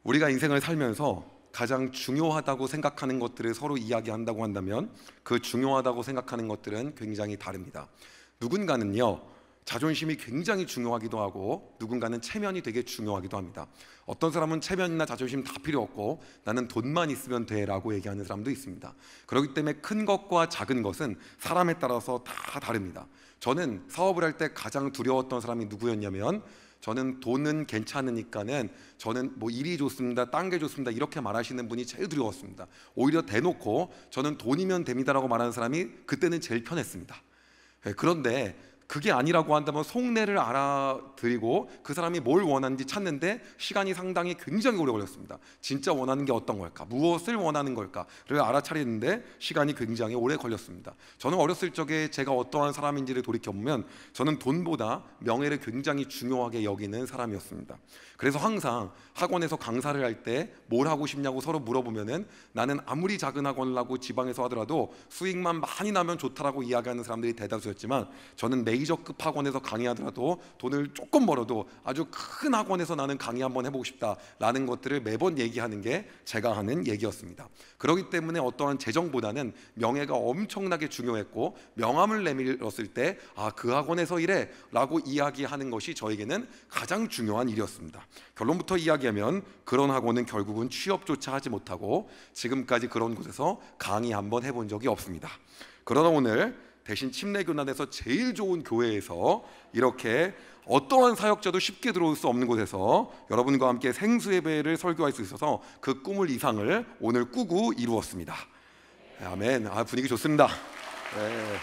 우리가 인생을 살면서 가장 중요하다고 생각하는 것들을 서로 이야기한다고 한다면 그 중요하다고 생각하는 것들은 굉장히 다릅니다. 누군가는요, 자존심이 굉장히 중요하기도 하고 누군가는 체면이 되게 중요하기도 합니다. 어떤 사람은 체면이나 자존심 다 필요 없고 나는 돈만 있으면 돼 라고 얘기하는 사람도 있습니다. 그렇기 때문에 큰 것과 작은 것은 사람에 따라서 다 다릅니다. 저는 사업을 할 때 가장 두려웠던 사람이 누구였냐면, 저는 돈은 괜찮으니까는 저는 뭐 일이 좋습니다, 딴 게 좋습니다 이렇게 말하시는 분이 제일 두려웠습니다. 오히려 대놓고 저는 돈이면 됩니다라고 말하는 사람이 그때는 제일 편했습니다. 그런데 그게 아니라고 한다면 속내를 알아들이고 그 사람이 뭘 원하는지 찾는데 시간이 상당히 굉장히 오래 걸렸습니다. 진짜 원하는 게 어떤 걸까? 무엇을 원하는 걸까를 알아차리는데 시간이 굉장히 오래 걸렸습니다. 저는 어렸을 적에 제가 어떠한 사람인지를 돌이켜보면 저는 돈보다 명예를 굉장히 중요하게 여기는 사람이었습니다. 그래서 항상 학원에서 강사를 할 때 뭘 하고 싶냐고 서로 물어보면은 나는 아무리 작은 학원을 하고 지방에서 하더라도 수익만 많이 나면 좋다라고 이야기하는 사람들이 대다수였지만, 저는 메이저급 학원에서 강의하더라도 돈을 조금 벌어도 아주 큰 학원에서 나는 강의 한번 해보고 싶다라는 것들을 매번 얘기하는 게 제가 하는 얘기였습니다. 그렇기 때문에 어떠한 재정보다는 명예가 엄청나게 중요했고, 명함을 내밀었을 때 그 학원에서 일해 라고 이야기하는 것이 저에게는 가장 중요한 일이었습니다. 결론부터 이야기하면 그런 학원은 결국은 취업조차 하지 못하고 지금까지 그런 곳에서 강의 한번 해본 적이 없습니다. 그러나 오늘 대신 침례교단에서 제일 좋은 교회에서 이렇게 어떠한 사역자도 쉽게 들어올 수 없는 곳에서 여러분과 함께 생수예배를 설교할 수 있어서 그 꿈을 이상을 오늘 꾸고 이루었습니다. 아멘. 분위기 좋습니다. 네.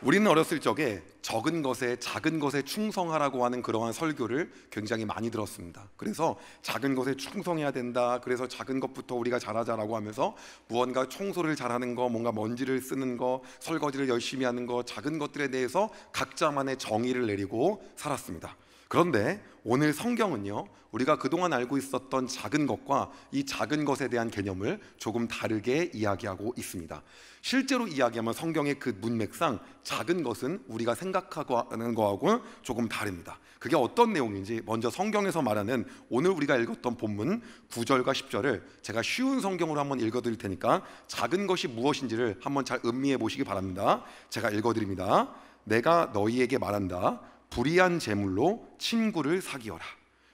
우리는 어렸을 적에 적은 것에 작은 것에 충성하라고 하는 그러한 설교를 굉장히 많이 들었습니다. 그래서 작은 것에 충성해야 된다, 그래서 작은 것부터 우리가 잘하자라고 하면서 무언가 청소를 잘하는 거, 뭔가 먼지를 쓰는 거, 설거지를 열심히 하는 거, 작은 것들에 대해서 각자만의 정의를 내리고 살았습니다. 그런데 오늘 성경은요, 우리가 그동안 알고 있었던 작은 것과 이 작은 것에 대한 개념을 조금 다르게 이야기하고 있습니다. 실제로 이야기하면 성경의 그 문맥상 작은 것은 우리가 생각하는 거하고는 조금 다릅니다. 그게 어떤 내용인지 먼저 성경에서 말하는 오늘 우리가 읽었던 본문 9절과 10절을 제가 쉬운 성경으로 한번 읽어드릴 테니까 작은 것이 무엇인지를 한번 잘 음미해 보시기 바랍니다. 제가 읽어드립니다. 내가 너희에게 말한다. 불의한 재물로 친구를 사귀어라.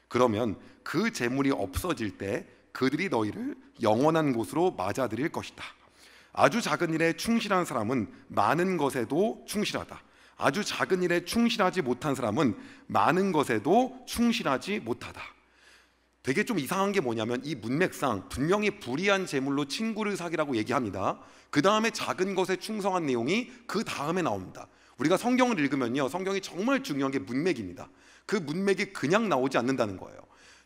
그러면 그 재물이 없어질 때 그들이 너희를 영원한 곳으로 맞아들일 것이다. 아주 작은 일에 충실한 사람은 많은 것에도 충실하다. 아주 작은 일에 충실하지 못한 사람은 많은 것에도 충실하지 못하다. 되게 좀 이상한 게 뭐냐면 이 문맥상 분명히 불의한 재물로 친구를 사귀라고 얘기합니다. 그 다음에 작은 것에 충성한 내용이 그 다음에 나옵니다. 우리가 성경을 읽으면요, 성경이 정말 중요한 게 문맥입니다. 그 문맥이 그냥 나오지 않는다는 거예요.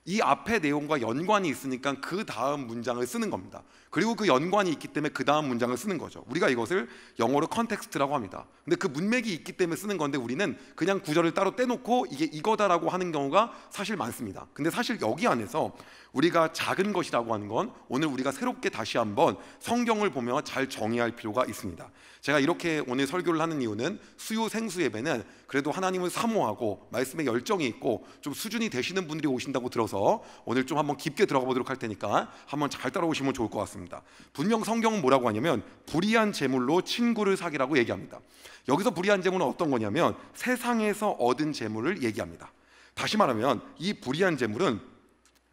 이 앞의 내용과 연관이 있으니까 그 다음 문장을 쓰는 겁니다. 그리고 그 연관이 있기 때문에 그 다음 문장을 쓰는 거죠. 우리가 이것을 영어로 컨텍스트라고 합니다. 근데 그 문맥이 있기 때문에 쓰는 건데 우리는 그냥 구절을 따로 떼놓고 이게 이거다라고 하는 경우가 사실 많습니다. 근데 사실 여기 안에서 우리가 작은 것이라고 하는 건 오늘 우리가 새롭게 다시 한번 성경을 보며 잘 정의할 필요가 있습니다. 제가 이렇게 오늘 설교를 하는 이유는 수요 생수 예배는 그래도 하나님을 사모하고 말씀에 열정이 있고 좀 수준이 되시는 분들이 오신다고 들어서 오늘 좀 한번 깊게 들어가 보도록 할 테니까 한번 잘 따라오시면 좋을 것 같습니다. 분명 성경은 뭐라고 하냐면 불의한 재물로 친구를 사귀라고 얘기합니다. 여기서 불의한 재물은 어떤 거냐면 세상에서 얻은 재물을 얘기합니다. 다시 말하면 이 불의한 재물은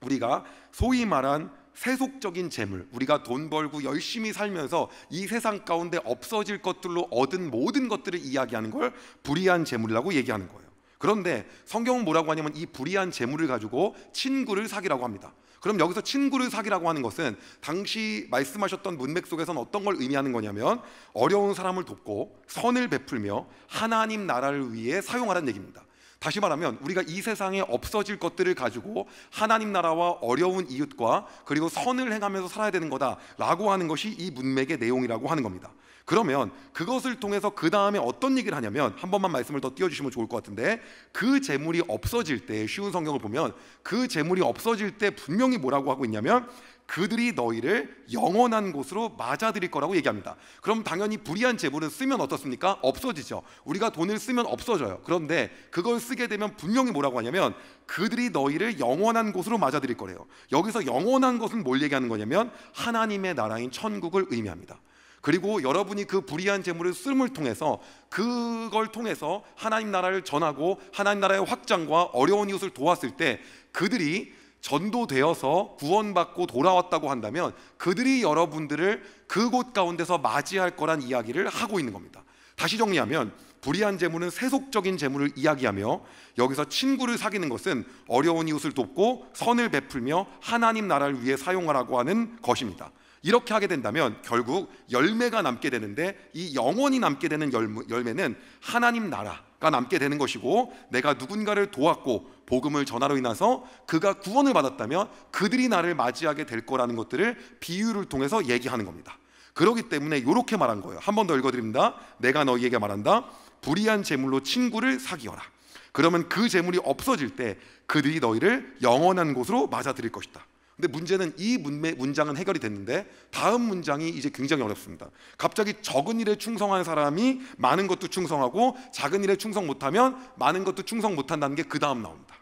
우리가 소위 말한 세속적인 재물, 우리가 돈 벌고 열심히 살면서 이 세상 가운데 없어질 것들로 얻은 모든 것들을 이야기하는 걸 불의한 재물이라고 얘기하는 거예요. 그런데 성경은 뭐라고 하냐면 이 불의한 재물을 가지고 친구를 사귀라고 합니다. 그럼 여기서 친구를 사귀라고 하는 것은 당시 말씀하셨던 문맥 속에서는 어떤 걸 의미하는 거냐면 어려운 사람을 돕고 선을 베풀며 하나님 나라를 위해 사용하라는 얘기입니다. 다시 말하면 우리가 이 세상에 없어질 것들을 가지고 하나님 나라와 어려운 이웃과 그리고 선을 행하면서 살아야 되는 거다라고 하는 것이 이 문맥의 내용이라고 하는 겁니다. 그러면 그것을 통해서 그 다음에 어떤 얘기를 하냐면 한 번만 말씀을 더 띄워주시면 좋을 것 같은데 그 재물이 없어질 때 쉬운 성경을 보면 그 재물이 없어질 때 분명히 뭐라고 하고 있냐면 그들이 너희를 영원한 곳으로 맞아들일 거라고 얘기합니다. 그럼 당연히 불의한 재물은 쓰면 어떻습니까? 없어지죠. 우리가 돈을 쓰면 없어져요. 그런데 그걸 쓰게 되면 분명히 뭐라고 하냐면 그들이 너희를 영원한 곳으로 맞아들일 거래요. 여기서 영원한 것은 뭘 얘기하는 거냐면 하나님의 나라인 천국을 의미합니다. 그리고 여러분이 그 불의한 재물을 쓰임을 통해서 그걸 통해서 하나님 나라를 전하고 하나님 나라의 확장과 어려운 이웃을 도왔을 때 그들이 전도되어서 구원받고 돌아왔다고 한다면 그들이 여러분들을 그곳 가운데서 맞이할 거란 이야기를 하고 있는 겁니다. 다시 정리하면 불의한 재물은 세속적인 재물을 이야기하며 여기서 친구를 사귀는 것은 어려운 이웃을 돕고 선을 베풀며 하나님 나라를 위해 사용하라고 하는 것입니다. 이렇게 하게 된다면 결국 열매가 남게 되는데 이 영원히 남게 되는 열매는 하나님 나라가 남게 되는 것이고 내가 누군가를 도왔고 복음을 전하로 인해서 그가 구원을 받았다면 그들이 나를 맞이하게 될 거라는 것들을 비유를 통해서 얘기하는 겁니다. 그렇기 때문에 이렇게 말한 거예요. 한 번 더 읽어드립니다. 내가 너희에게 말한다. 불의한 재물로 친구를 사귀어라. 그러면 그 재물이 없어질 때 그들이 너희를 영원한 곳으로 맞아들일 것이다. 근데 문제는 이 문장은 해결이 됐는데 다음 문장이 이제 굉장히 어렵습니다. 갑자기 적은 일에 충성한 사람이 많은 것도 충성하고 작은 일에 충성 못하면 많은 것도 충성 못한다는 게 그 다음 나옵니다.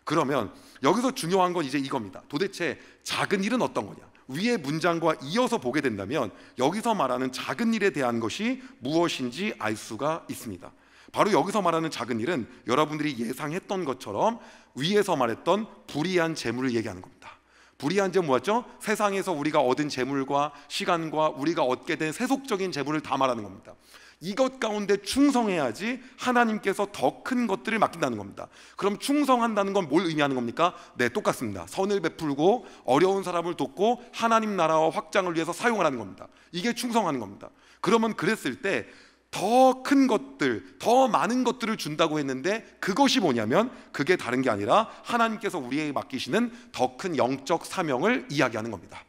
그러면 여기서 중요한 건 이제 이겁니다. 도대체 작은 일은 어떤 거냐? 위의 문장과 이어서 보게 된다면 여기서 말하는 작은 일에 대한 것이 무엇인지 알 수가 있습니다. 바로 여기서 말하는 작은 일은 여러분들이 예상했던 것처럼 위에서 말했던 불의한 재물을 얘기하는 겁니다. 불의한 재물 뭐였죠? 세상에서 우리가 얻은 재물과 시간과 우리가 얻게 된 세속적인 재물을 다 말하는 겁니다. 이것 가운데 충성해야지 하나님께서 더 큰 것들을 맡긴다는 겁니다. 그럼 충성한다는 건 뭘 의미하는 겁니까? 네, 똑같습니다. 선을 베풀고 어려운 사람을 돕고 하나님 나라와 확장을 위해서 사용하라는 겁니다. 이게 충성하는 겁니다. 그러면 그랬을 때 더 큰 것들, 더 많은 것들을 준다고 했는데 그것이 뭐냐면 그게 다른 게 아니라 하나님께서 우리에게 맡기시는 더 큰 영적 사명을 이야기하는 겁니다.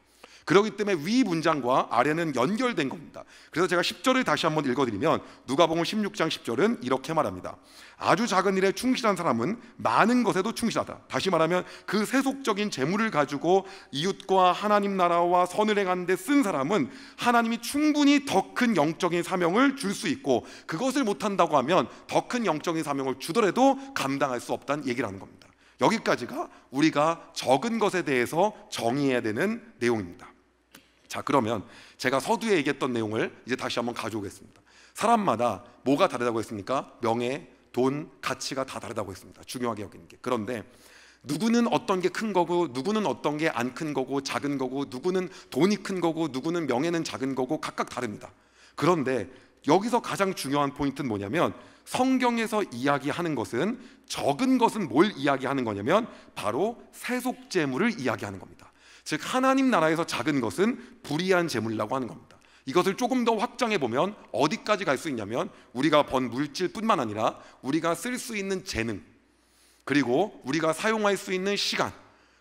그렇기 때문에 위 문장과 아래는 연결된 겁니다. 그래서 제가 10절을 다시 한번 읽어드리면 누가복음 16장 10절은 이렇게 말합니다. 아주 작은 일에 충실한 사람은 많은 것에도 충실하다. 다시 말하면 그 세속적인 재물을 가지고 이웃과 하나님 나라와 선을 행하는 데 쓴 사람은 하나님이 충분히 더 큰 영적인 사명을 줄 수 있고 그것을 못한다고 하면 더 큰 영적인 사명을 주더라도 감당할 수 없다는 얘기를 하는 겁니다. 여기까지가 우리가 적은 것에 대해서 정의해야 되는 내용입니다. 자, 그러면 제가 서두에 얘기했던 내용을 이제 다시 한번 가져오겠습니다. 사람마다 뭐가 다르다고 했습니까? 명예, 돈, 가치가 다 다르다고 했습니다. 중요하게 여기는 게. 그런데 누구는 어떤 게 큰 거고 누구는 어떤 게 안 큰 거고 작은 거고 누구는 돈이 큰 거고 누구는 명예는 작은 거고 각각 다릅니다. 그런데 여기서 가장 중요한 포인트는 뭐냐면 성경에서 이야기하는 것은 적은 것은 뭘 이야기하는 거냐면 바로 세속 재물을 이야기하는 겁니다. 즉 하나님 나라에서 작은 것은 불의한 재물이라고 하는 겁니다. 이것을 조금 더 확장해 보면 어디까지 갈 수 있냐면 우리가 번 물질뿐만 아니라 우리가 쓸 수 있는 재능, 그리고 우리가 사용할 수 있는 시간,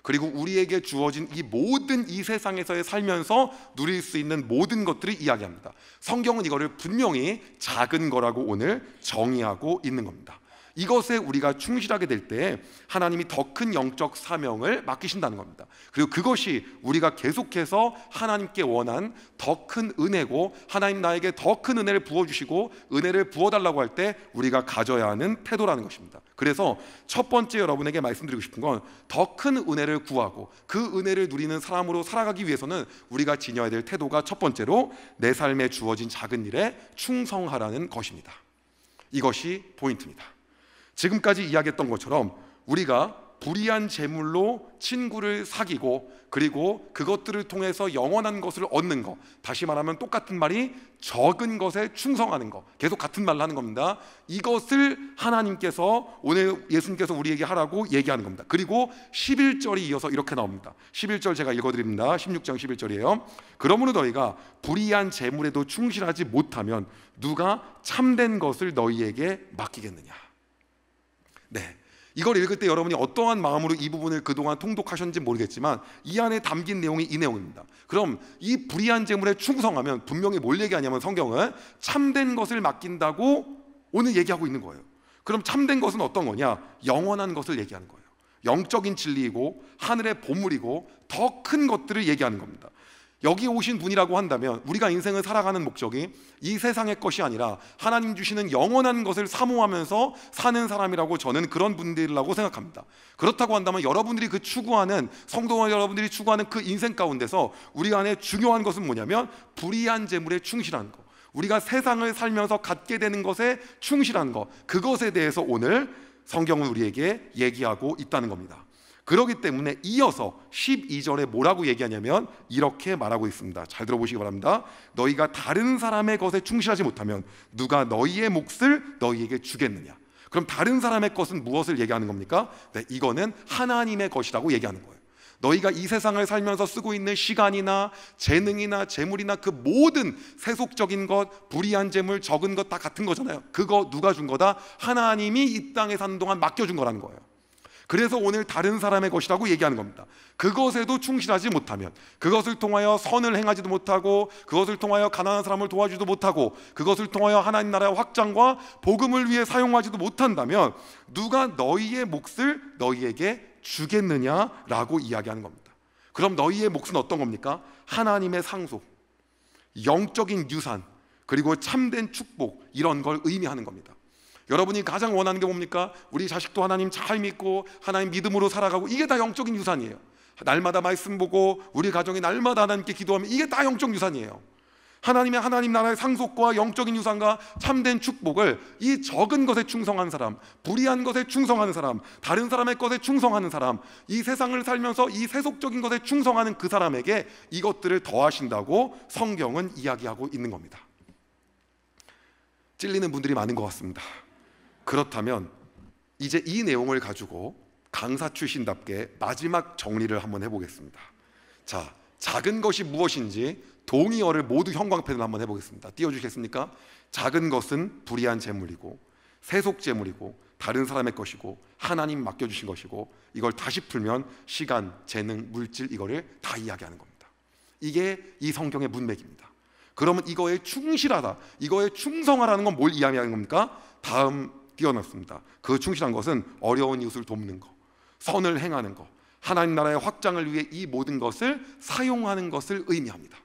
그리고 우리에게 주어진 이 모든 이 세상에서의 살면서 누릴 수 있는 모든 것들을 이야기합니다. 성경은 이거를 분명히 작은 거라고 오늘 정의하고 있는 겁니다. 이것에 우리가 충실하게 될 때 하나님이 더 큰 영적 사명을 맡기신다는 겁니다. 그리고 그것이 우리가 계속해서 하나님께 원한 더 큰 은혜고 하나님 나에게 더 큰 은혜를 부어주시고 은혜를 부어달라고 할 때 우리가 가져야 하는 태도라는 것입니다. 그래서 첫 번째 여러분에게 말씀드리고 싶은 건 더 큰 은혜를 구하고 그 은혜를 누리는 사람으로 살아가기 위해서는 우리가 지녀야 될 태도가 첫 번째로 내 삶에 주어진 작은 일에 충성하라는 것입니다. 이것이 포인트입니다. 지금까지 이야기했던 것처럼 우리가 불의한 재물로 친구를 사귀고 그리고 그것들을 통해서 영원한 것을 얻는 것, 다시 말하면 똑같은 말이 적은 것에 충성하는 것, 계속 같은 말을 하는 겁니다. 이것을 하나님께서 오늘 예수님께서 우리에게 하라고 얘기하는 겁니다. 그리고 11절이 이어서 이렇게 나옵니다. 11절 제가 읽어드립니다. 16장 11절이에요. 그러므로 너희가 불의한 재물에도 충실하지 못하면 누가 참된 것을 너희에게 맡기겠느냐. 네, 이걸 읽을 때 여러분이 어떠한 마음으로 이 부분을 그동안 통독하셨는지 모르겠지만 이 안에 담긴 내용이 이 내용입니다. 그럼 이 불의한 재물에 충성하면 분명히 뭘 얘기하냐면 성경은 참된 것을 맡긴다고 오늘 얘기하고 있는 거예요. 그럼 참된 것은 어떤 거냐? 영원한 것을 얘기하는 거예요. 영적인 진리이고 하늘의 보물이고 더 큰 것들을 얘기하는 겁니다. 여기 오신 분이라고 한다면 우리가 인생을 살아가는 목적이 이 세상의 것이 아니라 하나님 주시는 영원한 것을 사모하면서 사는 사람이라고 저는 그런 분들이라고 생각합니다. 그렇다고 한다면 여러분들이 그 추구하는, 성도와 여러분들이 추구하는 그 인생 가운데서 우리 안에 중요한 것은 뭐냐면 불의한 재물에 충실한 것, 우리가 세상을 살면서 갖게 되는 것에 충실한 것, 그것에 대해서 오늘 성경은 우리에게 얘기하고 있다는 겁니다. 그렇기 때문에 이어서 12절에 뭐라고 얘기하냐면 이렇게 말하고 있습니다. 잘 들어보시기 바랍니다. 너희가 다른 사람의 것에 충실하지 못하면 누가 너희의 몫을 너희에게 주겠느냐. 그럼 다른 사람의 것은 무엇을 얘기하는 겁니까? 네, 이거는 하나님의 것이라고 얘기하는 거예요. 너희가 이 세상을 살면서 쓰고 있는 시간이나 재능이나 재물이나 그 모든 세속적인 것, 불의한 재물, 적은 것 다 같은 거잖아요. 그거 누가 준 거다? 하나님이 이 땅에 사는 동안 맡겨준 거라는 거예요. 그래서 오늘 다른 사람의 것이라고 얘기하는 겁니다. 그것에도 충실하지 못하면, 그것을 통하여 선을 행하지도 못하고, 그것을 통하여 가난한 사람을 도와주지도 못하고, 그것을 통하여 하나님 나라의 확장과 복음을 위해 사용하지도 못한다면 누가 너희의 몫을 너희에게 주겠느냐라고 이야기하는 겁니다. 그럼 너희의 몫은 어떤 겁니까? 하나님의 상속, 영적인 유산, 그리고 참된 축복, 이런 걸 의미하는 겁니다. 여러분이 가장 원하는 게 뭡니까? 우리 자식도 하나님 잘 믿고 하나님 믿음으로 살아가고, 이게 다 영적인 유산이에요. 날마다 말씀 보고 우리 가정이 날마다 하나님께 기도하면 이게 다 영적 유산이에요. 하나님 나라의 상속과 영적인 유산과 참된 축복을 이 적은 것에 충성한 사람, 불의한 것에 충성하는 사람, 다른 사람의 것에 충성하는 사람, 이 세상을 살면서 이 세속적인 것에 충성하는 그 사람에게 이것들을 더하신다고 성경은 이야기하고 있는 겁니다. 찔리는 분들이 많은 것 같습니다. 그렇다면 이제 이 내용을 가지고 강사 출신답게 마지막 정리를 한번 해보겠습니다. 자, 작은 것이 무엇인지 동의어를 모두 형광펜으로 한번 해보겠습니다. 띄워주시겠습니까? 작은 것은 불의한 재물이고, 세속 재물이고, 다른 사람의 것이고, 하나님 맡겨주신 것이고, 이걸 다시 풀면 시간, 재능, 물질, 이거를 다 이야기하는 겁니다. 이게 이 성경의 문맥입니다. 그러면 이거에 충실하다, 이거에 충성하라는 건 뭘 이야기하는 겁니까? 다음 띄워놨습니다. 그 충실한 것은 어려운 이웃을 돕는 것, 선을 행하는 것, 하나님 나라의 확장을 위해 이 모든 것을 사용하는 것을 의미합니다.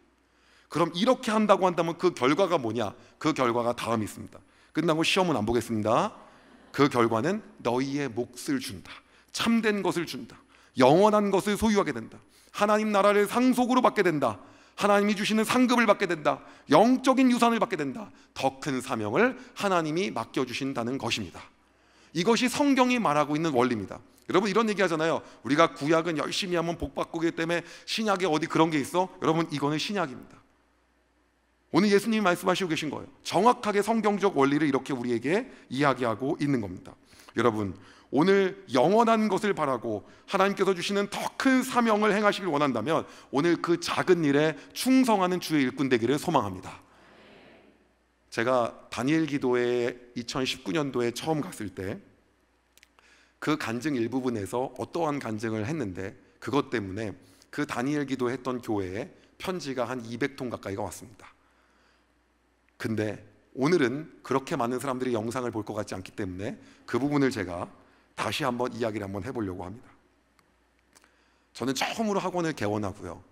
그럼 이렇게 한다고 한다면 그 결과가 뭐냐? 그 결과가 다음이 있습니다. 끝나고 시험은 안 보겠습니다. 그 결과는 너희의 몫을 준다, 참된 것을 준다, 영원한 것을 소유하게 된다, 하나님 나라를 상속으로 받게 된다, 하나님이 주시는 상급을 받게 된다, 영적인 유산을 받게 된다, 더 큰 사명을 하나님이 맡겨주신다는 것입니다. 이것이 성경이 말하고 있는 원리입니다. 여러분 이런 얘기 하잖아요. 우리가 구약은 열심히 하면 복 받고 있기 때문에 신약에 어디 그런 게 있어? 여러분 이거는 신약입니다. 오늘 예수님이 말씀하시고 계신 거예요. 정확하게 성경적 원리를 이렇게 우리에게 이야기하고 있는 겁니다. 여러분 오늘 영원한 것을 바라고 하나님께서 주시는 더 큰 사명을 행하시길 원한다면 오늘 그 작은 일에 충성하는 주의 일꾼 되기를 소망합니다. 제가 다니엘 기도회 2019년도에 처음 갔을 때 그 간증 일부분에서 어떠한 간증을 했는데, 그것 때문에 그 다니엘 기도했던 교회에 편지가 한 200통 가까이가 왔습니다. 근데 오늘은 그렇게 많은 사람들이 영상을 볼 것 같지 않기 때문에 그 부분을 제가 다시 한번 이야기를 한번 해보려고 합니다. 저는 처음으로 학원을 개원하고요,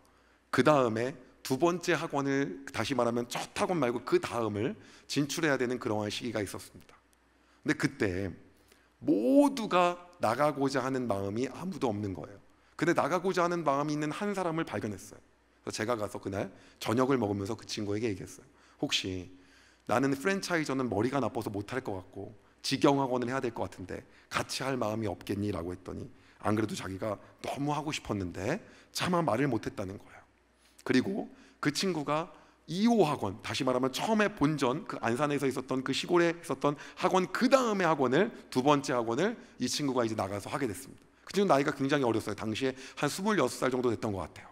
그 다음에 두 번째 학원을, 다시 말하면 첫 학원 말고 그 다음을 진출해야 되는 그러한 시기가 있었습니다. 근데 그때 모두가 나가고자 하는 마음이 아무도 없는 거예요. 근데 나가고자 하는 마음이 있는 한 사람을 발견했어요. 그래서 제가 가서 그날 저녁을 먹으면서 그 친구에게 얘기했어요. 혹시 나는 프랜차이저는 머리가 나빠서 못할 것 같고 직영학원을 해야 될 것 같은데 같이 할 마음이 없겠니? 라고 했더니 안 그래도 자기가 너무 하고 싶었는데 차마 말을 못했다는 거예요. 그리고 그 친구가 2호 학원, 다시 말하면 처음에 본전 그 안산에서 있었던 그 시골에 있었던 학원, 그 다음에 학원을, 두 번째 학원을 이 친구가 이제 나가서 하게 됐습니다. 그 친구 나이가 굉장히 어렸어요. 당시에 한 26살 정도 됐던 것 같아요.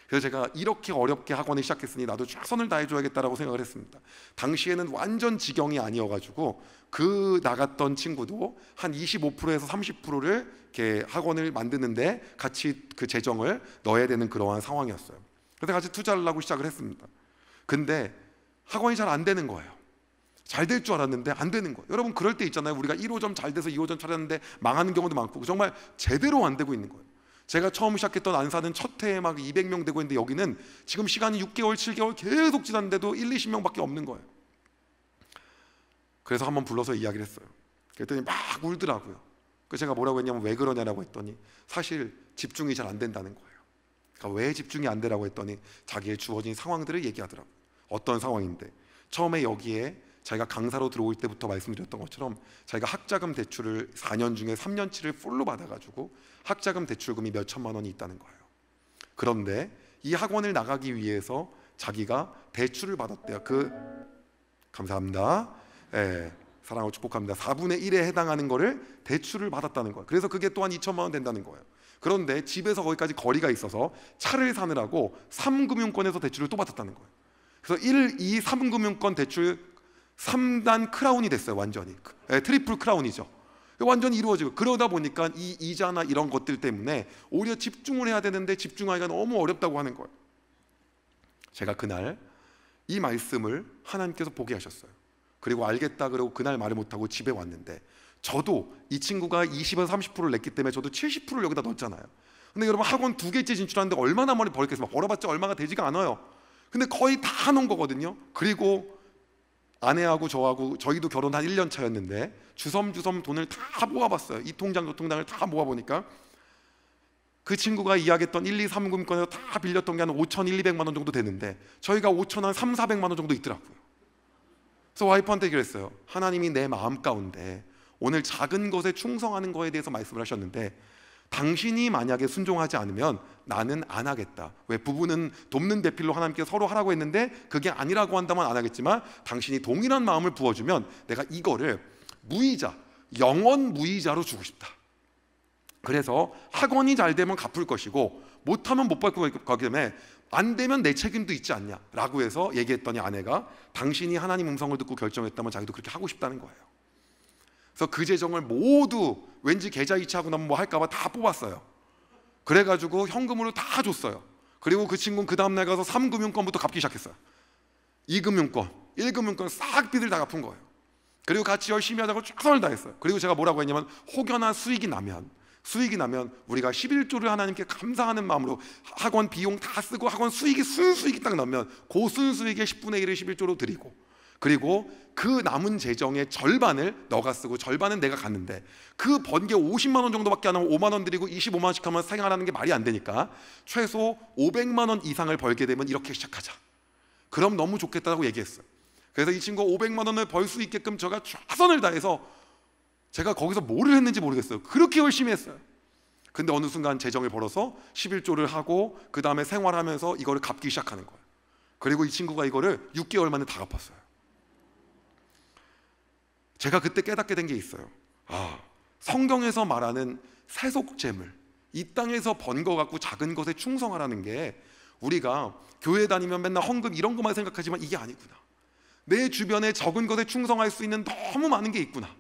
그래서 제가 이렇게 어렵게 학원을 시작했으니 나도 최선을 다해줘야겠다라고 생각을 했습니다. 당시에는 완전 지경이 아니어가지고 그 나갔던 친구도 한 25%에서 30%를 이렇게 학원을 만드는데 같이 그 재정을 넣어야 되는 그러한 상황이었어요. 그래서 같이 투자를 하고 시작을 했습니다. 근데 학원이 잘 안 되는 거예요. 잘 될 줄 알았는데 안 되는 거예요. 여러분 그럴 때 있잖아요. 우리가 1호점 잘 돼서 2호점 차렸는데 망하는 경우도 많고 정말 제대로 안 되고 있는 거예요. 제가 처음 시작했던 안사는 첫 해에 막 200명 되고 있는데 여기는 지금 시간이 6개월, 7개월 계속 지났는데도 1, 20명밖에 없는 거예요. 그래서 한번 불러서 이야기를 했어요. 그랬더니 막 울더라고요. 그래서 제가 뭐라고 했냐면 왜 그러냐라고 했더니 사실 집중이 잘 안 된다는 거예요. 그러니까 왜 집중이 안 되라고 했더니 자기의 주어진 상황들을 얘기하더라고요. 어떤 상황인데 처음에 여기에 자기가 강사로 들어올 때부터 말씀드렸던 것처럼 자기가 학자금 대출을 4년 중에 3년치를 풀로 받아가지고 학자금 대출금이 몇 천만 원이 있다는 거예요. 그런데 이 학원을 나가기 위해서 자기가 대출을 받았대요. 감사합니다. 사랑하고 축복합니다. 4분의 1에 해당하는 거를 대출을 받았다는 거예요. 그래서 그게 또한 2천만 원 된다는 거예요. 그런데 집에서 거기까지 거리가 있어서 차를 사느라고 3금융권에서 대출을 또 받았다는 거예요. 그래서 3금융권 대출 3단 크라운이 됐어요. 완전히 트리플 크라운이죠. 완전히 이루어지고 그러다 보니까 이 이자나 이런 것들 때문에 오히려 집중을 해야 되는데 집중하기가 너무 어렵다고 하는 거예요. 제가 그날 이 말씀을 하나님께서 보게 하셨어요. 그리고 알겠다 그러고 그날 말을 못하고 집에 왔는데 저도 이 친구가 20에서 30%를 냈기 때문에 저도 70%를 여기다 넣었잖아요. 근데 여러분 학원 2개째 진출하는데 얼마나 많이 벌겠어요? 벌어봤자 얼마가 되지가 않아요. 근데 거의 다 놓은 거거든요. 그리고 아내하고 저희도 결혼 한 1년 차였는데 주섬주섬 돈을 다 모아봤어요. 이 통장 저 통장을 다 모아보니까 그 친구가 이야기했던 1, 2, 3금권에서 다 빌렸던 게 한 5천 1, 200만 원 정도 되는데 저희가 5천 한 3, 400만 원 정도 있더라고요. 그래서 와이프한테 그랬어요. 하나님이 내 마음 가운데 오늘 작은 것에 충성하는 거에 대해서 말씀을 하셨는데 당신이 만약에 순종하지 않으면 나는 안 하겠다. 왜 부부는 돕는 대필로 하나님께서 서로 하라고 했는데 그게 아니라고 한다면 안 하겠지만 당신이 동일한 마음을 부어주면 내가 이거를 무이자, 영원 무이자로 주고 싶다. 그래서 학원이 잘 되면 갚을 것이고 못하면 못 받을 거기 때문에 안 되면 내 책임도 있지 않냐 라고 해서 얘기했더니 아내가 당신이 하나님 음성을 듣고 결정했다면 자기도 그렇게 하고 싶다는 거예요. 그래서 그 재정을 모두 왠지 계좌 이체하고 나면 뭐 할까봐 다 뽑았어요. 그래가지고 현금으로 다 줬어요. 그리고 그 친구는 그 다음날 가서 3금융권부터 갚기 시작했어요. 2금융권, 1금융권 싹 빚을 다 갚은 거예요. 그리고 같이 열심히 하자고 최선을 다했어요. 그리고 제가 뭐라고 했냐면 혹여나 수익이 나면 우리가 11조를 하나님께 감사하는 마음으로 학원 비용 다 쓰고 학원 순수익이 딱 나면 그 순수익의 10분의 1을 11조로 드리고 그리고 그 남은 재정의 절반을 너가 쓰고 절반은 내가 갖는데 그 번 게 50만 원 정도밖에 안 하면 5만 원 드리고 25만 원씩 하면 생활하는 게 말이 안 되니까 최소 500만 원 이상을 벌게 되면 이렇게 시작하자. 그럼 너무 좋겠다고 얘기했어요. 그래서 이 친구가 500만 원을 벌 수 있게끔 제가 최선을 다해서 제가 거기서 뭐를 했는지 모르겠어요. 그렇게 열심히 했어요. 근데 어느 순간 재정을 벌어서 11조를 하고 그 다음에 생활하면서 이거를 갚기 시작하는 거예요. 그리고 이 친구가 이거를 6개월 만에 다 갚았어요. 제가 그때 깨닫게 된 게 있어요. 성경에서 말하는 세속재물, 이 땅에서 번 거 갖고 작은 것에 충성하라는 게 우리가 교회 다니면 맨날 헌금 이런 것만 생각하지만 이게 아니구나. 내 주변에 적은 것에 충성할 수 있는 너무 많은 게 있구나.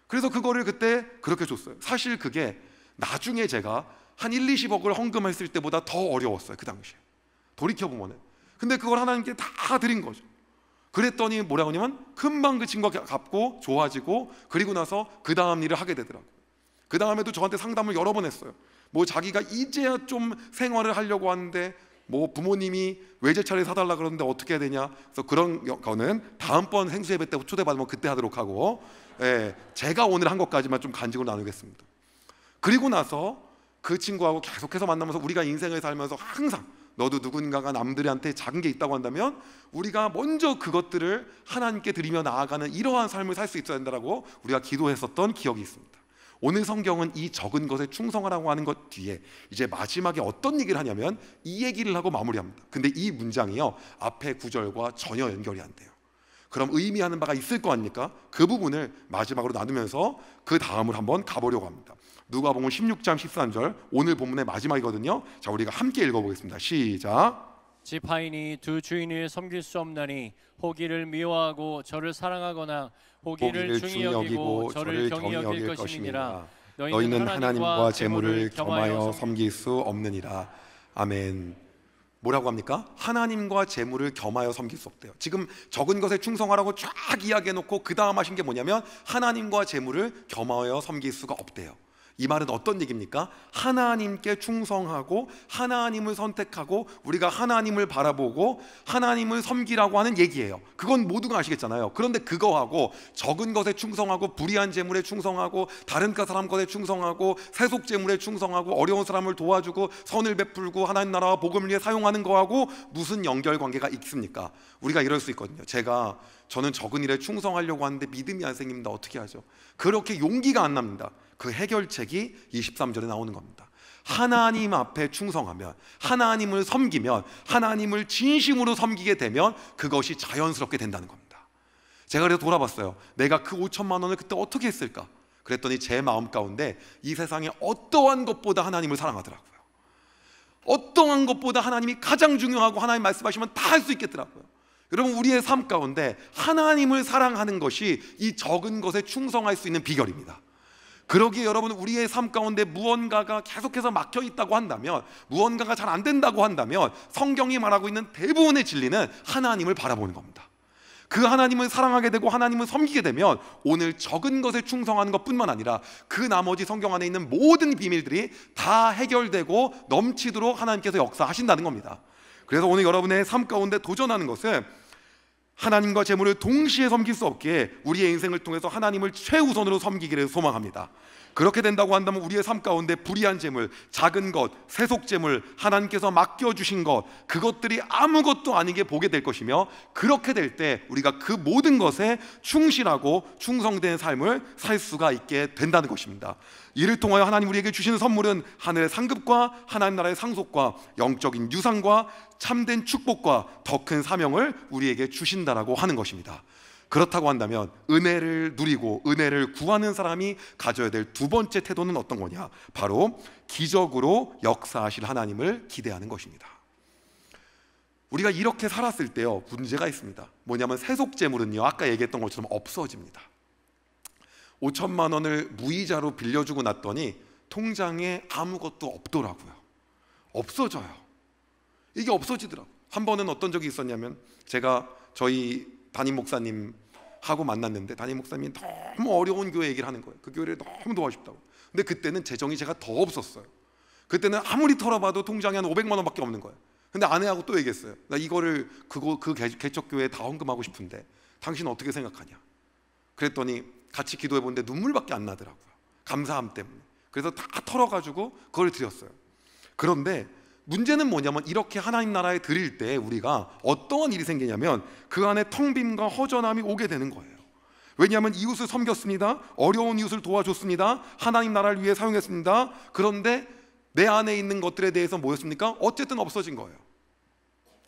그래서 그거를 그때 그렇게 줬어요. 사실 그게 나중에 제가 한 1, 20억을 헌금했을 때보다 더 어려웠어요. 그 당시에 돌이켜보면. 근데 그걸 하나님께 다 드린 거죠. 그랬더니 뭐라고 하냐면 금방 그 친구가 갚고 좋아지고 그리고 나서 그 다음 일을 하게 되더라고요. 그 다음에도 저한테 상담을 여러 번 했어요. 뭐 자기가 이제야 좀 생활을 하려고 하는데 뭐 부모님이 외제차를 사달라 그러는데 어떻게 해야 되냐. 그래서 그런 거는 다음번 생수예배 때 초대받으면 그때 하도록 하고 제가 오늘 한 것까지만 좀 간직으로 나누겠습니다. 그리고 나서 그 친구하고 계속해서 만나면서 우리가 인생을 살면서 항상 너도 누군가가 남들한테 작은 게 있다고 한다면 우리가 먼저 그것들을 하나님께 드리며 나아가는 이러한 삶을 살 수 있어야 된다고 우리가 기도했었던 기억이 있습니다. 오늘 성경은 이 적은 것에 충성하라고 하는 것 뒤에 이제 마지막에 어떤 얘기를 하냐면 이 얘기를 하고 마무리합니다. 근데 이 문장이요 앞에 구절과 전혀 연결이 안 돼요. 그럼 의미하는 바가 있을 거 아닙니까? 그 부분을 마지막으로 나누면서 그 다음을 한번 가보려고 합니다. 누가복음 16장 13절 오늘 본문의 마지막이거든요. 자, 우리가 함께 읽어보겠습니다. 시작. 지파인이 두 주인을 섬길 수 없나니 호기를 미워하고 저를 사랑하거나 호기를 중히 여기고 저를 경히 여길 것임이니라. 너희는 하나님과 재물을 겸하여 섬길 수 없느니라. 아멘. 뭐라고 합니까? 하나님과 재물을 겸하여 섬길 수 없대요. 지금 적은 것에 충성하라고 쫙 이야기해놓고 그 다음 하신 게 뭐냐면 하나님과 재물을 겸하여 섬길 수가 없대요. 이 말은 어떤 얘기입니까? 하나님께 충성하고 하나님을 선택하고 우리가 하나님을 바라보고 하나님을 섬기라고 하는 얘기예요. 그건 모두가 아시겠잖아요. 그런데 그거하고 적은 것에 충성하고 불의한 재물에 충성하고 다른 사람 것에 충성하고 세속 재물에 충성하고 어려운 사람을 도와주고 선을 베풀고 하나님 나라와 복음을 위해 사용하는 거하고 무슨 연결관계가 있습니까? 우리가 이럴 수 있거든요. 저는 적은 일에 충성하려고 하는데 믿음이 안 생깁니다. 어떻게 하죠? 그렇게 용기가 안 납니다. 그 해결책이 23절에 나오는 겁니다. 하나님 앞에 충성하면, 하나님을 섬기면, 하나님을 진심으로 섬기게 되면 그것이 자연스럽게 된다는 겁니다. 제가 그래서 돌아봤어요. 내가 그 5천만 원을 그때 어떻게 했을까? 그랬더니 제 마음 가운데 이 세상에 어떠한 것보다 하나님을 사랑하더라고요. 어떠한 것보다 하나님이 가장 중요하고 하나님 말씀하시면 다 할 수 있겠더라고요. 여러분, 우리의 삶 가운데 하나님을 사랑하는 것이 이 적은 것에 충성할 수 있는 비결입니다. 그러기에 여러분, 우리의 삶 가운데 무언가가 계속해서 막혀 있다고 한다면, 무언가가 잘 안 된다고 한다면 성경이 말하고 있는 대부분의 진리는 하나님을 바라보는 겁니다. 그 하나님을 사랑하게 되고 하나님을 섬기게 되면 오늘 적은 것에 충성하는 것뿐만 아니라 그 나머지 성경 안에 있는 모든 비밀들이 다 해결되고 넘치도록 하나님께서 역사하신다는 겁니다. 그래서 오늘 여러분의 삶 가운데 도전하는 것은 하나님과 재물을 동시에 섬길 수 없기에 우리의 인생을 통해서 하나님을 최우선으로 섬기기를 소망합니다. 그렇게 된다고 한다면 우리의 삶 가운데 불의한 재물, 작은 것, 세속 재물, 하나님께서 맡겨주신 것, 그것들이 아무것도 아니게 보게 될 것이며, 그렇게 될 때 우리가 그 모든 것에 충실하고 충성된 삶을 살 수가 있게 된다는 것입니다. 이를 통하여 하나님 우리에게 주시는 선물은 하늘의 상급과 하나님 나라의 상속과 영적인 유산과 참된 축복과 더 큰 사명을 우리에게 주신다라고 하는 것입니다. 그렇다고 한다면 은혜를 누리고 은혜를 구하는 사람이 가져야 될 두 번째 태도는 어떤 거냐? 바로 기적으로 역사하실 하나님을 기대하는 것입니다. 우리가 이렇게 살았을 때요, 문제가 있습니다. 뭐냐면 세속 재물은요, 아까 얘기했던 것처럼 없어집니다. 5천만 원을 무이자로 빌려주고 났더니 통장에 아무것도 없더라고요. 없어져요. 이게 없어지더라고요. 한 번은 어떤 적이 있었냐면, 제가 저희 담임 목사님하고 만났는데 담임 목사님이 너무 어려운 교회 얘기를 하는 거예요. 그 교회를 너무 도와주고 싶다고. 근데 그때는 재정이 제가 더 없었어요. 그때는 아무리 털어봐도 통장에 한 500만 원밖에 없는 거예요. 근데 아내하고 또 얘기했어요. 나 이거를 그 개척교회에 다 헌금하고 싶은데 당신 어떻게 생각하냐? 그랬더니 같이 기도해 보는데 눈물밖에 안 나더라고요. 감사함 때문에. 그래서 다 털어가지고 그걸 드렸어요. 그런데 문제는 뭐냐면, 이렇게 하나님 나라에 드릴 때 우리가 어떠한 일이 생기냐면 그 안에 텅 빔과 허전함이 오게 되는 거예요. 왜냐하면 이웃을 섬겼습니다. 어려운 이웃을 도와줬습니다. 하나님 나라를 위해 사용했습니다. 그런데 내 안에 있는 것들에 대해서 뭐였습니까? 어쨌든 없어진 거예요.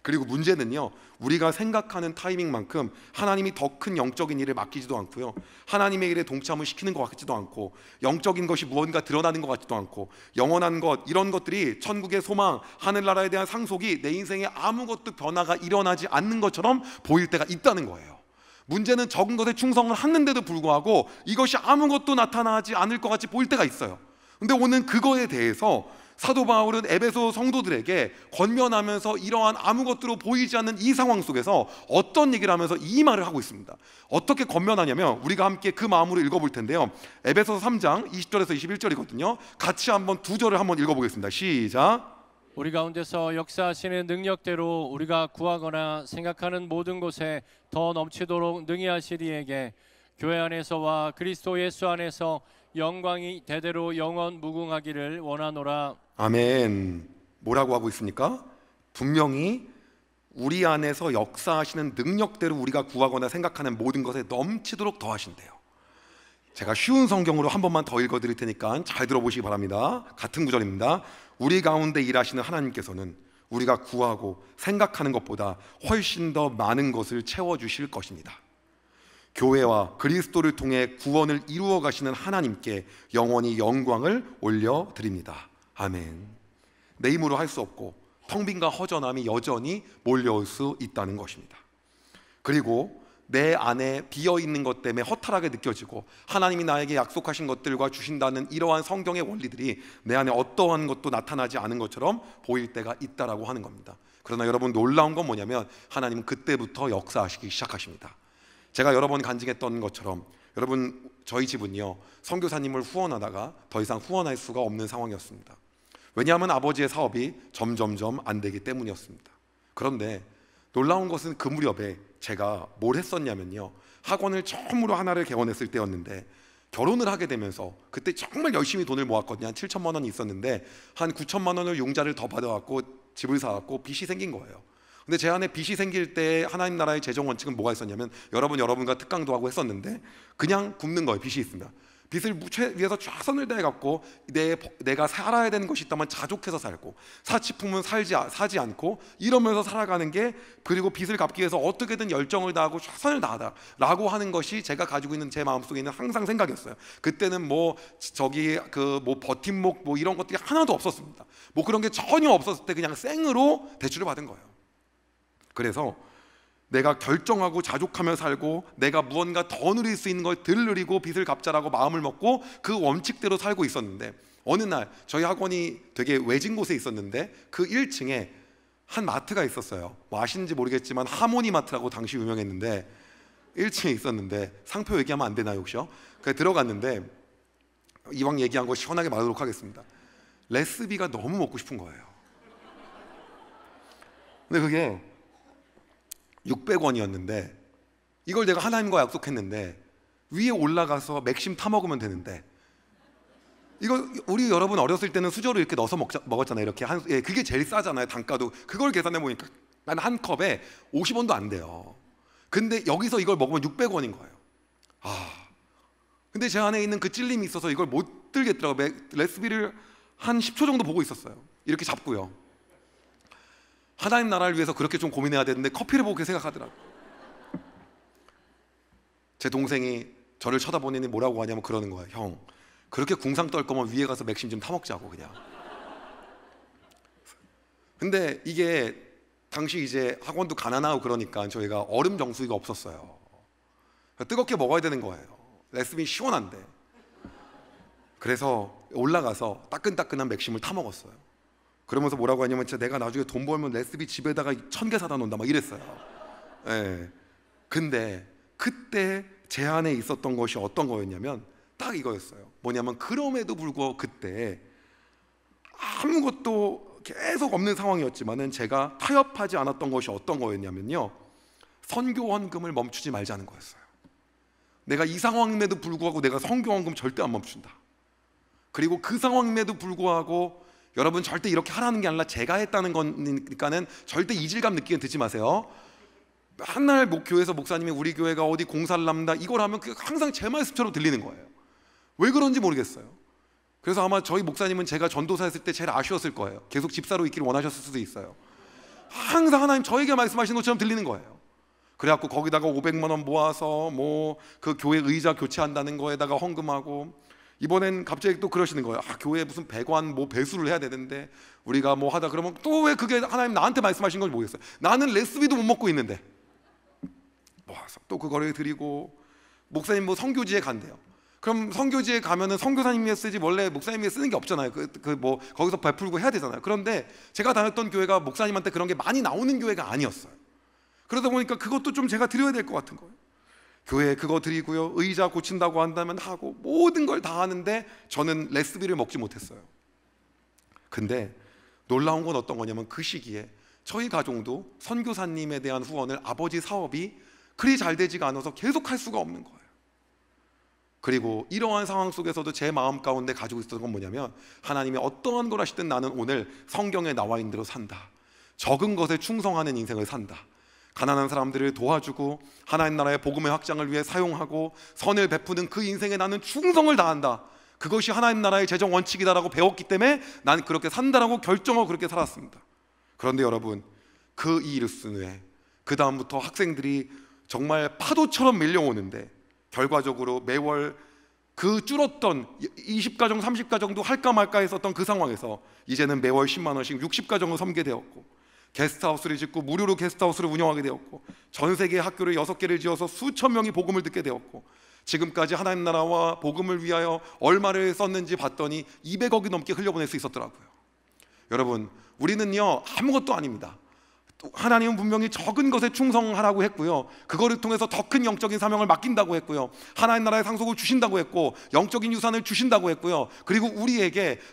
그리고 문제는요, 우리가 생각하는 타이밍만큼 하나님이 더 큰 영적인 일을 맡기지도 않고요, 하나님의 일에 동참을 시키는 것 같지도 않고, 영적인 것이 무언가 드러나는 것 같지도 않고, 영원한 것, 이런 것들이 천국의 소망, 하늘나라에 대한 상속이 내 인생에 아무것도 변화가 일어나지 않는 것처럼 보일 때가 있다는 거예요. 문제는 적은 것에 충성을 하는데도 불구하고 이것이 아무것도 나타나지 않을 것 같이 보일 때가 있어요. 근데 오늘 그거에 대해서 사도 바울은 에베소 성도들에게 권면하면서 이러한 아무것도 보이지 않는 이 상황 속에서 어떤 얘기를 하면서 이 말을 하고 있습니다. 어떻게 권면하냐면, 우리가 함께 그 마음으로 읽어볼 텐데요, 에베소서 3장 20절에서 21절이거든요. 같이 한번 두 절을 한번 읽어보겠습니다. 시작. 우리 가운데서 역사하시는 능력대로 우리가 구하거나 생각하는 모든 곳에 더 넘치도록 능히 하시리 이에게 교회 안에서와 그리스도 예수 안에서 영광이 대대로 영원 무궁하기를 원하노라. 아멘. 뭐라고 하고 있습니까? 분명히 우리 안에서 역사하시는 능력대로 우리가 구하거나 생각하는 모든 것에 넘치도록 더하신대요. 제가 쉬운 성경으로 한 번만 더 읽어드릴 테니까 잘 들어보시기 바랍니다. 같은 구절입니다. 우리 가운데 일하시는 하나님께서는 우리가 구하고 생각하는 것보다 훨씬 더 많은 것을 채워주실 것입니다. 교회와 그리스도를 통해 구원을 이루어 가시는 하나님께 영원히 영광을 올려드립니다. 아멘. 내 힘으로 할 수 없고 텅 빈과 허전함이 여전히 몰려올 수 있다는 것입니다. 그리고 내 안에 비어있는 것 때문에 허탈하게 느껴지고 하나님이 나에게 약속하신 것들과 주신다는 이러한 성경의 원리들이 내 안에 어떠한 것도 나타나지 않은 것처럼 보일 때가 있다라고 하는 겁니다. 그러나 여러분, 놀라운 건 뭐냐면 하나님은 그때부터 역사하시기 시작하십니다. 제가 여러 번 간증했던 것처럼 여러분, 저희 집은요 선교사님을 후원하다가 더 이상 후원할 수가 없는 상황이었습니다. 왜냐하면 아버지의 사업이 점점점 안 되기 때문이었습니다. 그런데 놀라운 것은 그 무렵에 제가 뭘 했었냐면요, 학원을 처음으로 하나를 개원했을 때였는데, 결혼을 하게 되면서 그때 정말 열심히 돈을 모았거든요. 한 7천만 원이 있었는데 한 9천만 원을 융자를 더 받아갖고 집을 사갖고 빚이 생긴 거예요. 근데 제 안에 빚이 생길 때 하나님 나라의 재정 원칙은 뭐가 있었냐면, 여러분과 특강도 하고 했었는데 그냥 굶는 거예요. 빚이 있으면 빚을 위해서 최선을 다해갖고 내가 살아야 되는 것이 있다면 자족해서 살고, 사치품은 사지 않고 이러면서 살아가는 게, 그리고 빚을 갚기 위해서 어떻게든 열정을 다하고 최선을 다하다라고 하는 것이 제가 가지고 있는 제 마음속에 있는 항상 생각이었어요. 그때는 뭐 버팀목 뭐 이런 것들이 하나도 없었습니다. 뭐 그런 게 전혀 없었을 때 그냥 생으로 대출을 받은 거예요. 그래서 내가 결정하고 자족하며 살고, 내가 무언가 더 누릴 수 있는 걸 덜 누리고 빚을 갚자라고 마음을 먹고 그 원칙대로 살고 있었는데, 어느 날 저희 학원이 되게 외진 곳에 있었는데 그 1층에 한 마트가 있었어요. 뭐 아시는지 모르겠지만 하모니 마트라고 당시 유명했는데 1층에 있었는데, 상표 얘기하면 안 되나요 혹시요? 그래서 들어갔는데, 이왕 얘기한 거 시원하게 말하도록 하겠습니다. 레스비가 너무 먹고 싶은 거예요. 근데 그게 600원이었는데 이걸 내가 하나님과 약속했는데 위에 올라가서 맥심 타 먹으면 되는데, 이거 우리 여러분 어렸을 때는 수저로 이렇게 넣어서 먹었잖아요. 이렇게 그게 제일 싸잖아요. 단가도. 그걸 계산해 보니까 난 한 컵에 50원도 안 돼요. 근데 여기서 이걸 먹으면 600원인 거예요. 근데 제 안에 있는 그 찔림이 있어서 이걸 못 들겠더라고요. 레시피를 한 10초 정도 보고 있었어요. 이렇게 잡고요. 하나님 나라를 위해서 그렇게 좀 고민해야 되는데 커피를 보고 생각하더라고요. 제 동생이 저를 쳐다보니 뭐라고 하냐면 그러는 거예요. 형, 그렇게 궁상 떨 거면 위에 가서 맥심 좀 타먹자고 그냥. 근데 이게 당시 이제 학원도 가난하고 그러니까 저희가 얼음 정수기가 없었어요. 뜨겁게 먹어야 되는 거예요. 레시피 시원한데. 그래서 올라가서 따끈따끈한 맥심을 타먹었어요. 그러면서 뭐라고 하냐면, 진짜 내가 나중에 돈 벌면 레시피 집에다가 1000개 사다 놓는다 막 이랬어요. 예. 근데 그때 제 안에 있었던 것이 어떤 거였냐면 딱 이거였어요. 뭐냐면, 그럼에도 불구하고 그때 아무것도 계속 없는 상황이었지만은 제가 타협하지 않았던 것이 어떤 거였냐면요, 선교원금을 멈추지 말자는 거였어요. 내가 이 상황임에도 불구하고 내가 선교원금 절대 안 멈춘다. 그리고 그 상황임에도 불구하고 여러분, 절대 이렇게 하라는 게 아니라 제가 했다는 거니까는 절대 이질감 느끼는 듣지 마세요. 한날 교회에서 목사님이 우리 교회가 어디 공사를 합니다 이걸 하면 항상 제 말씀처럼 들리는 거예요. 왜 그런지 모르겠어요. 그래서 아마 저희 목사님은 제가 전도사 했을 때 제일 아쉬웠을 거예요. 계속 집사로 있기를 원하셨을 수도 있어요. 항상 하나님 저에게 말씀하시는 것처럼 들리는 거예요. 그래갖고 거기다가 500만 원 모아서 뭐 그 교회 의자 교체한다는 거에다가 헌금하고, 이번엔 갑자기 또 그러시는 거예요. 교회에 무슨 배관 뭐 배수를 해야 되는데 우리가 뭐 하다 그러면 또 왜 그게 하나님 나한테 말씀하신 건지 모르겠어요. 나는 레시피도 못 먹고 있는데 모아서 또 그거를 드리고, 목사님 뭐 선교지에 간대요. 그럼 선교지에 가면은 선교사님이 쓰지 원래 목사님이 쓰는 게 없잖아요. 뭐 거기서 베풀고 해야 되잖아요. 그런데 제가 다녔던 교회가 목사님한테 그런 게 많이 나오는 교회가 아니었어요. 그러다 보니까 그것도 좀 제가 드려야 될 것 같은 거예요. 교회에 그거 드리고요, 의자 고친다고 한다면 하고, 모든 걸 다 하는데 저는 레시피를 먹지 못했어요. 근데 놀라운 건 어떤 거냐면, 그 시기에 저희 가정도 선교사님에 대한 후원을, 아버지 사업이 그리 잘 되지가 않아서 계속 할 수가 없는 거예요. 그리고 이러한 상황 속에서도 제 마음 가운데 가지고 있었던 건 뭐냐면, 하나님이 어떠한 걸 하시든 나는 오늘 성경에 나와 있는 대로 산다. 적은 것에 충성하는 인생을 산다. 가난한 사람들을 도와주고 하나님 나라의 복음의 확장을 위해 사용하고 선을 베푸는 그 인생에 나는 충성을 다한다. 그것이 하나님 나라의 재정 원칙이다라고 배웠기 때문에 난 그렇게 산다라고 결정하고 그렇게 살았습니다. 그런데 여러분, 그 이르스 후에 그 다음부터 학생들이 정말 파도처럼 밀려오는데, 결과적으로 매월 그 줄었던 20가정 30가정도 할까 말까 했었던 그 상황에서 이제는 매월 10만 원씩 60가정을 섬게 되었고, 게스트하우스를 짓고 무료로 게스트하우스를 운영하게 되었고, 전 세계 학교를 6개를 지어서 수천 명이 복음을 듣게 되었고, 지금까지 하나님 나라와 복음을 위하여 얼마를 썼는지 봤더니 200억이 넘게 흘려보낼 수 있었더라고요. 여러분, 우리는요 아무것도 아닙니다. 하나님은 분명히 적은 것에 충성하라고 했고요, 그거를 통해서 더 큰 영적인 사명을 맡긴다고 했고요, 하나님 나라의 상속을 주신다고 했고, 영적인 유산을 주신다고 했고요, 그리고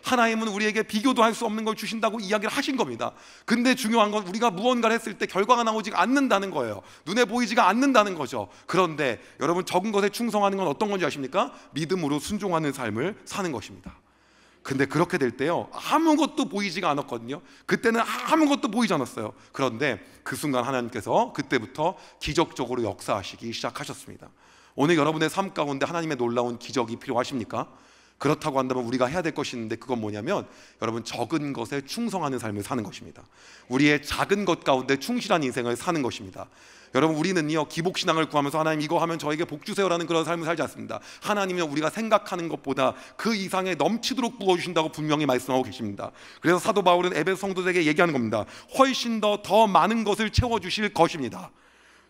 하나님은 우리에게 비교도 할 수 없는 걸 주신다고 이야기를 하신 겁니다. 근데 중요한 건 우리가 무언가를 했을 때 결과가 나오지 않는다는 거예요. 눈에 보이지가 않는다는 거죠. 그런데 여러분, 적은 것에 충성하는 건 어떤 건지 아십니까? 믿음으로 순종하는 삶을 사는 것입니다. 근데 그렇게 될 때요, 아무것도 보이지가 않았거든요. 그때는 아무것도 보이지 않았어요. 그런데 그 순간 하나님께서 그때부터 기적적으로 역사하시기 시작하셨습니다. 오늘 여러분의 삶 가운데 하나님의 놀라운 기적이 필요하십니까? 그렇다고 한다면 우리가 해야 될 것이 있는데, 그건 뭐냐면 여러분, 적은 것에 충성하는 삶을 사는 것입니다. 우리의 작은 것 가운데 충실한 인생을 사는 것입니다. 여러분, 우리는요, 기복신앙을 구하면서 하나님 이거 하면 저에게 복 주세요라는 그런 삶을 살지 않습니다. 하나님은 우리가 생각하는 것보다 그 이상의 넘치도록 부어주신다고 분명히 말씀하고 계십니다. 그래서 사도 바울은 에베소 성도들에게 얘기하는 겁니다. 훨씬 더 많은 것을 채워주실 것입니다.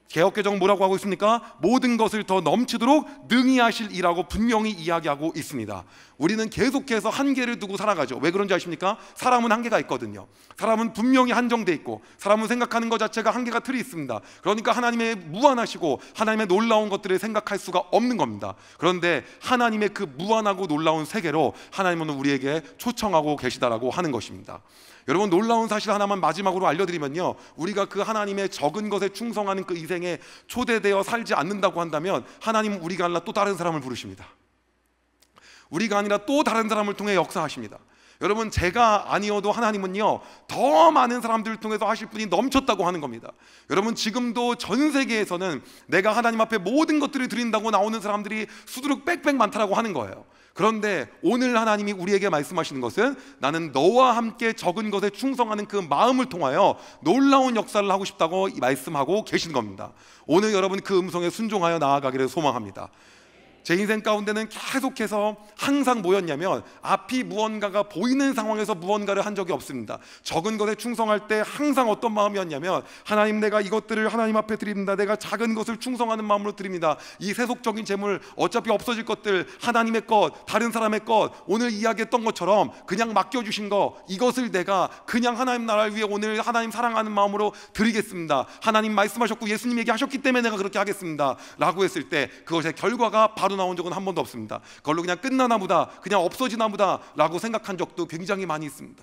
개역개정은 뭐라고 하고 있습니까? 모든 것을 더 넘치도록 능히 하실 이라고 분명히 이야기하고 있습니다. 우리는 계속해서 한계를 두고 살아가죠. 왜 그런지 아십니까? 사람은 한계가 있거든요. 사람은 분명히 한정돼 있고, 사람은 생각하는 것 자체가 한계가 틀이 있습니다. 그러니까 하나님의 무한하시고 하나님의 놀라운 것들을 생각할 수가 없는 겁니다. 그런데 하나님의 그 무한하고 놀라운 세계로 하나님은 우리에게 초청하고 계시다라고 하는 것입니다. 여러분, 놀라운 사실 하나만 마지막으로 알려드리면요, 우리가 그 하나님의 적은 것에 충성하는 그 인생에 초대되어 살지 않는다고 한다면 하나님은 우리가 아니라 또 다른 사람을 부르십니다. 우리가 아니라 또 다른 사람을 통해 역사하십니다. 여러분, 제가 아니어도 하나님은요, 더 많은 사람들을 통해서 하실 분이 넘쳤다고 하는 겁니다. 여러분, 지금도 전 세계에서는 내가 하나님 앞에 모든 것들을 드린다고 나오는 사람들이 수두룩 빽빽 많다라고 하는 거예요. 그런데 오늘 하나님이 우리에게 말씀하시는 것은 나는 너와 함께 적은 것에 충성하는 그 마음을 통하여 놀라운 역사를 하고 싶다고 말씀하고 계신 겁니다. 오늘 여러분 그 음성에 순종하여 나아가기를 소망합니다. 제 인생 가운데는 계속해서 항상 뭐였냐면, 앞이 무언가가 보이는 상황에서 무언가를 한 적이 없습니다. 적은 것에 충성할 때 항상 어떤 마음이었냐면, 하나님, 내가 이것들을 하나님 앞에 드립니다. 내가 작은 것을 충성하는 마음으로 드립니다. 이 세속적인 재물, 어차피 없어질 것들, 하나님의 것, 다른 사람의 것, 오늘 이야기했던 것처럼 그냥 맡겨주신 거, 이것을 내가 그냥 하나님 나라를 위해 오늘 하나님 사랑하는 마음으로 드리겠습니다. 하나님 말씀하셨고 예수님 얘기하셨기 때문에 내가 그렇게 하겠습니다 라고 했을 때 그것의 결과가 바로 나온 적은 한 번도 없습니다. 그걸로 그냥 끝나나 보다, 그냥 없어지나 보다 라고 생각한 적도 굉장히 많이 있습니다.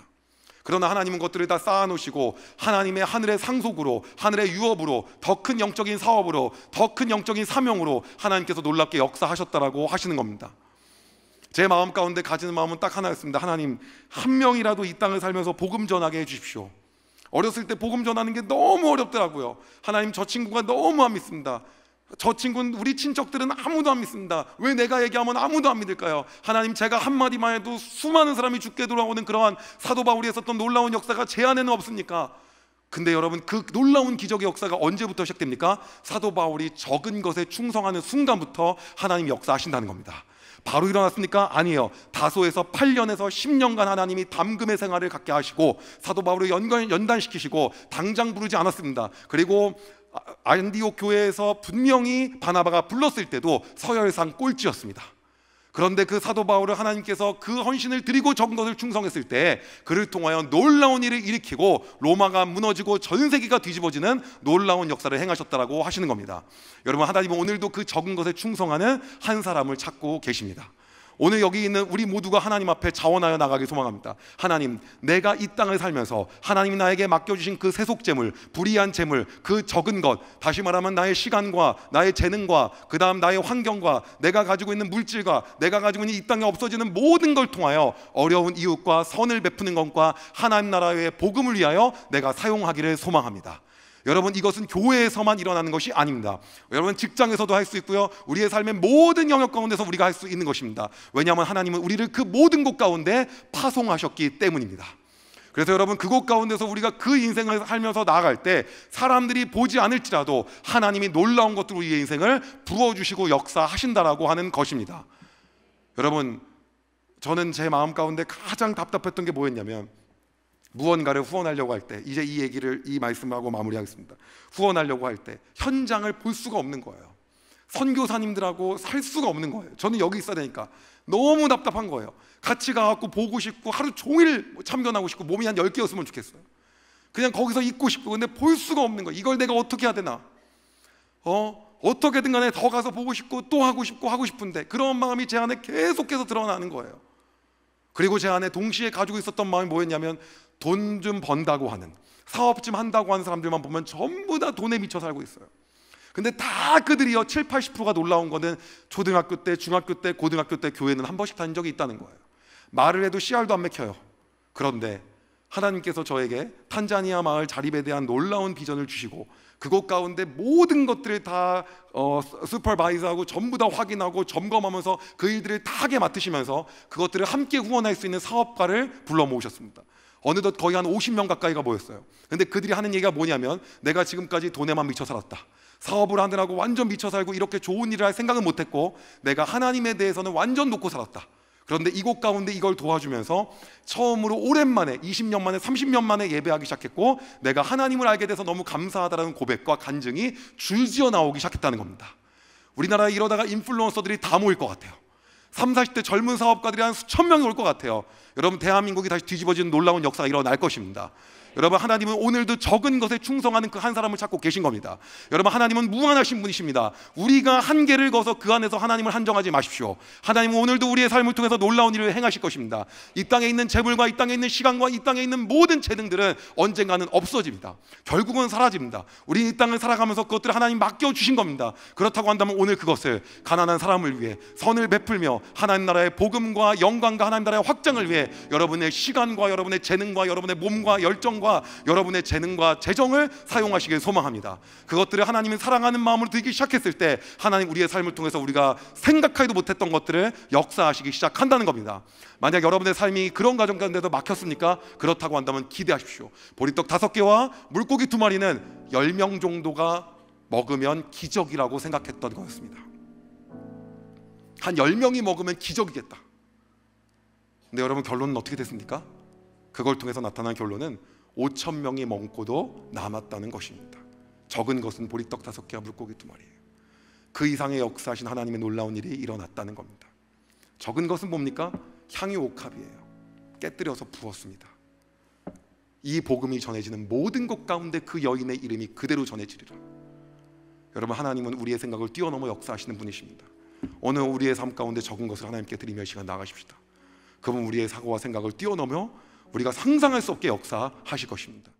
그러나 하나님은 것들을 다 쌓아놓으시고 하나님의 하늘의 상속으로, 하늘의 유업으로, 더 큰 영적인 사업으로, 더 큰 영적인 사명으로 하나님께서 놀랍게 역사하셨다라고 하시는 겁니다. 제 마음 가운데 가지는 마음은 딱 하나였습니다. 하나님, 한 명이라도 이 땅을 살면서 복음 전하게 해주십시오. 어렸을 때 복음 전하는 게 너무 어렵더라고요. 하나님, 저 친구가 너무 안 믿습니다. 저 친구는, 우리 친척들은 아무도 안 믿습니다. 왜 내가 얘기하면 아무도 안 믿을까요? 하나님, 제가 한마디만 해도 수많은 사람이 죽게 돌아오는 그러한 사도 바울이 했었던 놀라운 역사가 제 안에는 없습니까? 근데 여러분, 그 놀라운 기적의 역사가 언제부터 시작됩니까? 사도 바울이 적은 것에 충성하는 순간부터 하나님 역사하신다는 겁니다. 바로 일어났습니까? 아니에요. 다소에서 8년에서 10년간 하나님이 담금의 생활을 갖게 하시고 사도 바울을 연단시키시고 당장 부르지 않았습니다. 그리고 안디옥 교회에서 분명히 바나바가 불렀을 때도 서열상 꼴찌였습니다. 그런데 그 사도 바울을 하나님께서 그 헌신을 드리고 적은 것을 충성했을 때 그를 통하여 놀라운 일을 일으키고 로마가 무너지고 전 세계가 뒤집어지는 놀라운 역사를 행하셨다라고 하시는 겁니다. 여러분, 하나님은 오늘도 그 적은 것에 충성하는 한 사람을 찾고 계십니다. 오늘 여기 있는 우리 모두가 하나님 앞에 자원하여 나가길 소망합니다. 하나님, 내가 이 땅을 살면서 하나님이 나에게 맡겨주신 그 세속재물, 불의한 재물, 그 적은 것, 다시 말하면 나의 시간과 나의 재능과 그 다음 나의 환경과 내가 가지고 있는 물질과 내가 가지고 있는 이 땅에 없어지는 모든 걸 통하여 어려운 이웃과 선을 베푸는 것과 하나님 나라의 복음을 위하여 내가 사용하기를 소망합니다. 여러분, 이것은 교회에서만 일어나는 것이 아닙니다. 여러분, 직장에서도 할 수 있고요, 우리의 삶의 모든 영역 가운데서 우리가 할 수 있는 것입니다. 왜냐하면 하나님은 우리를 그 모든 곳 가운데 파송하셨기 때문입니다. 그래서 여러분, 그곳 가운데서 우리가 그 인생을 살면서 나아갈 때 사람들이 보지 않을지라도 하나님이 놀라운 것들로 우리의 인생을 부어주시고 역사하신다라고 하는 것입니다. 여러분, 저는 제 마음 가운데 가장 답답했던 게 뭐였냐면, 무언가를 후원하려고 할 때, 이제 이 말씀하고 마무리하겠습니다. 후원하려고 할 때 현장을 볼 수가 없는 거예요. 선교사님들하고 살 수가 없는 거예요. 저는 여기 있어야 되니까 너무 답답한 거예요. 같이 가갖고 보고 싶고 하루 종일 참견하고 싶고 몸이 한 10개였으면 좋겠어요. 그냥 거기서 있고 싶고, 근데 볼 수가 없는 거예요. 이걸 내가 어떻게 해야 되나? 어떻게든 간에 더 가서 보고 싶고 또 하고 싶고 하고 싶은데, 그런 마음이 제 안에 계속해서 드러나는 거예요. 그리고 제 안에 동시에 가지고 있었던 마음이 뭐였냐면, 돈 좀 번다고 하는, 사업 좀 한다고 하는 사람들만 보면 전부 다 돈에 미쳐 살고 있어요. 근데 다 그들이요, 7, 80%가 놀라운 거는 초등학교 때, 중학교 때, 고등학교 때 교회는 한 번씩 다닌 적이 있다는 거예요. 말을 해도 씨알도 안 맥혀요. 그런데 하나님께서 저에게 탄자니아 마을 자립에 대한 놀라운 비전을 주시고, 그곳 가운데 모든 것들을 다 슈퍼바이저하고 전부 다 확인하고 점검하면서 그 일들을 다 하게 맡으시면서 그것들을 함께 후원할 수 있는 사업가를 불러 모으셨습니다. 어느덧 거의 한 50명 가까이가 모였어요. 근데 그들이 하는 얘기가 뭐냐면, 내가 지금까지 돈에만 미쳐 살았다, 사업을 하느라고 완전 미쳐 살고 이렇게 좋은 일을 할 생각은 못했고, 내가 하나님에 대해서는 완전 놓고 살았다. 그런데 이곳 가운데 이걸 도와주면서 처음으로 오랜만에 20년 만에 30년 만에 예배하기 시작했고, 내가 하나님을 알게 돼서 너무 감사하다라는 고백과 간증이 줄지어 나오기 시작했다는 겁니다. 우리나라에 이러다가 인플루언서들이 다 모일 것 같아요. 30, 40대 젊은 사업가들이 한 수천 명이 올 것 같아요. 여러분, 대한민국이 다시 뒤집어지는 놀라운 역사가 일어날 것입니다. 여러분, 하나님은 오늘도 적은 것에 충성하는 그 한 사람을 찾고 계신 겁니다. 여러분, 하나님은 무한하신 분이십니다. 우리가 한계를 거서 그 안에서 하나님을 한정하지 마십시오. 하나님은 오늘도 우리의 삶을 통해서 놀라운 일을 행하실 것입니다. 이 땅에 있는 재물과 이 땅에 있는 시간과 이 땅에 있는 모든 재능들은 언젠가는 없어집니다. 결국은 사라집니다. 우리 이 땅을 살아가면서 그것들을 하나님 맡겨주신 겁니다. 그렇다고 한다면 오늘 그것을 가난한 사람을 위해 선을 베풀며 하나님 나라의 복음과 영광과 하나님 나라의 확장을 위해 여러분의 시간과 여러분의 재능과 여러분의 몸과 열정과 여러분의 재능과 재정을 사용하시길 소망합니다. 그것들을 하나님이 사랑하는 마음으로 드리기 시작했을 때, 하나님 우리의 삶을 통해서 우리가 생각하지도 못했던 것들을 역사하시기 시작한다는 겁니다. 만약 여러분의 삶이 그런 가정 가운데도 막혔습니까? 그렇다고 한다면 기대하십시오. 보리떡 5개와 물고기 2마리는 10명 정도가 먹으면 기적이라고 생각했던 거였습니다. 한 10명이 먹으면 기적이겠다. 근데 여러분, 결론은 어떻게 됐습니까? 그걸 통해서 나타난 결론은 5,000명이 먹고도 남았다는 것입니다. 적은 것은 보리떡 5개와 물고기 2마리예요. 그 이상의 역사하신 하나님의 놀라운 일이 일어났다는 겁니다. 적은 것은 뭡니까? 향유 옥합이에요. 깨뜨려서 부었습니다. 이 복음이 전해지는 모든 곳 가운데 그 여인의 이름이 그대로 전해지리라. 여러분, 하나님은 우리의 생각을 뛰어넘어 역사하시는 분이십니다. 오늘 우리의 삶 가운데 적은 것을 하나님께 드리며 시간 나가십시다. 그분 우리의 사고와 생각을 뛰어넘어 우리가 상상할 수 없게 역사하실 것입니다.